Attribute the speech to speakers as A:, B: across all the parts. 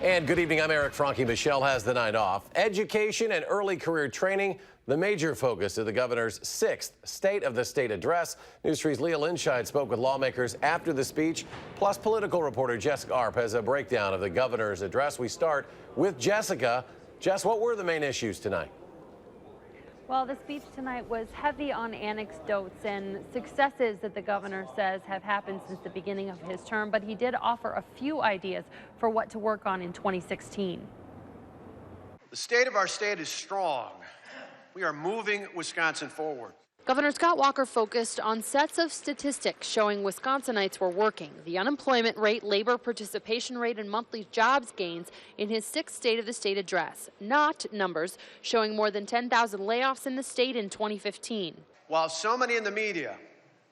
A: And good evening, I'm Eric Franke. Michelle has the night off. Education and early career training, the major focus of the governor's 6th State of the State address. News 3's Leah Linscheid spoke with lawmakers after the speech. Plus, political reporter Jessica Arp has a breakdown of the governor's address. We start with Jessica. Jess, what were the main issues tonight?
B: Well, the speech tonight was heavy on anecdotes and successes that the governor says have happened since the beginning of his term, but he did offer a few ideas for what to work on in 2016.
C: The state of our state is strong. We are moving Wisconsin forward.
B: Governor Scott Walker focused on sets of statistics showing Wisconsinites were working, the unemployment rate, labor participation rate, and monthly jobs gains in his 6th State of the State address, not numbers showing more than 10,000 layoffs in the state in 2015.
C: While so many in the media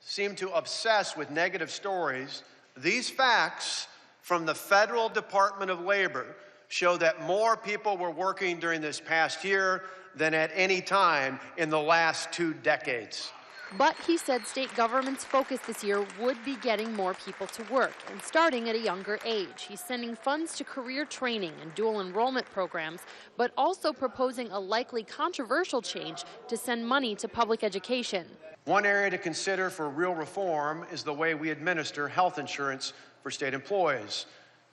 C: seem to obsess with negative stories, these facts from the Federal Department of Labor show that more people were working during this past year than at any time in the last 2 decades.
B: But he said state government's focus this year would be getting more people to work and starting at a younger age. He's sending funds to career training and dual enrollment programs, but also proposing a likely controversial change to send money to public education.
C: One area to consider for real reform is the way we administer health insurance for state employees,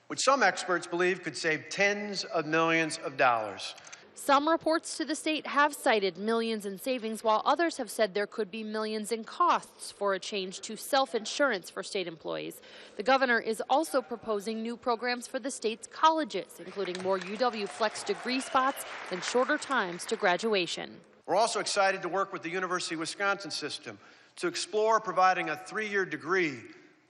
C: which some experts believe could save tens of millions of dollars.
B: Some reports to the state have cited millions in savings, while others have said there could be millions in costs for a change to self-insurance for state employees. The governor is also proposing new programs for the state's colleges, including more UW Flex degree spots and shorter times to graduation.
C: We're also excited to work with the University of Wisconsin system to explore providing a 3-year degree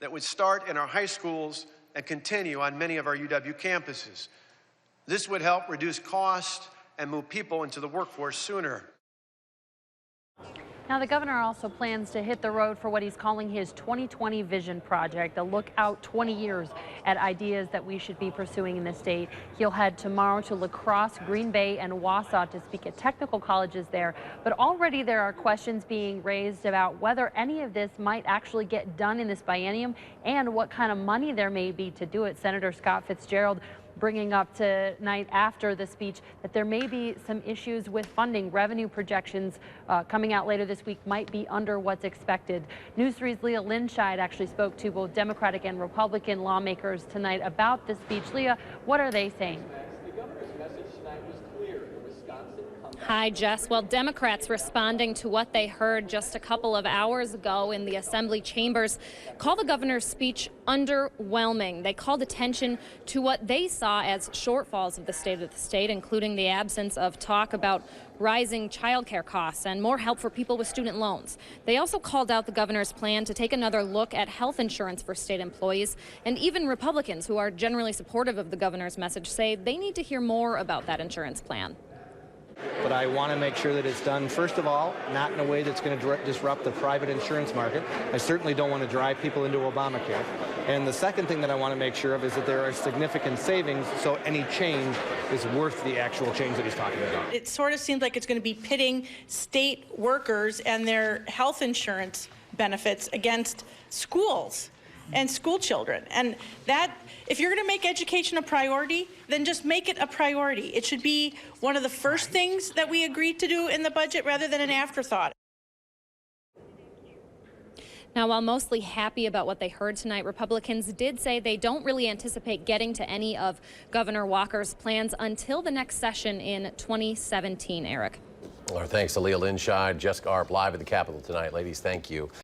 C: that would start in our high schools and continue on many of our UW campuses. This would help reduce cost and move people into the workforce sooner.
B: Now, the governor also plans to hit the road for what he's calling his 2020 Vision Project, a look out 20 years at ideas that we should be pursuing in the state. He'll head tomorrow to La Crosse, Green Bay, and Wausau to speak at technical colleges there. But already there are questions being raised about whether any of this might actually get done in this biennium and what kind of money there may be to do it. Senator Scott Fitzgerald bringing up tonight after the speech that there may be some issues with funding. Revenue projections coming out later this week might be under what's expected. News 3's Leah Linscheid actually spoke to both Democratic and Republican lawmakers tonight about the speech. Leah, what are they saying?
D: The governor's message tonight was clear. Wisconsin comes.
E: Hi, Jess. Well, Democrats responding to what they heard just a couple of hours ago in the Assembly chambers call the governor's speech underwhelming. They called attention to what they saw as shortfalls of the state, including the absence of talk about rising child care costs and more help for people with student loans. They also called out the governor's plan to take another look at health insurance for state employees, and even Republicans, who are generally supportive of the governor's message, say they need to hear more about that insurance plan.
F: But I want to make sure that it's done, first of all, not in a way that's going to disrupt the private insurance market. I certainly don't want to drive people into Obamacare. And the second thing that I want to make sure of is that there are significant savings, so any change is worth the actual change that he's talking about.
G: It sort of seems like it's going to be pitting state workers and their health insurance benefits against schools and school children. And that, if you're going to make education a priority, then just make it a priority. It should be one of the first things that we agreed to do in the budget rather than an afterthought.
E: Now, while mostly happy about what they heard tonight, Republicans did say they don't really anticipate getting to any of Governor Walker's plans until the next session in 2017, Eric.
A: Our thanks to Leah Linscheid, Jessica Arp live at the Capitol tonight. Ladies, thank you.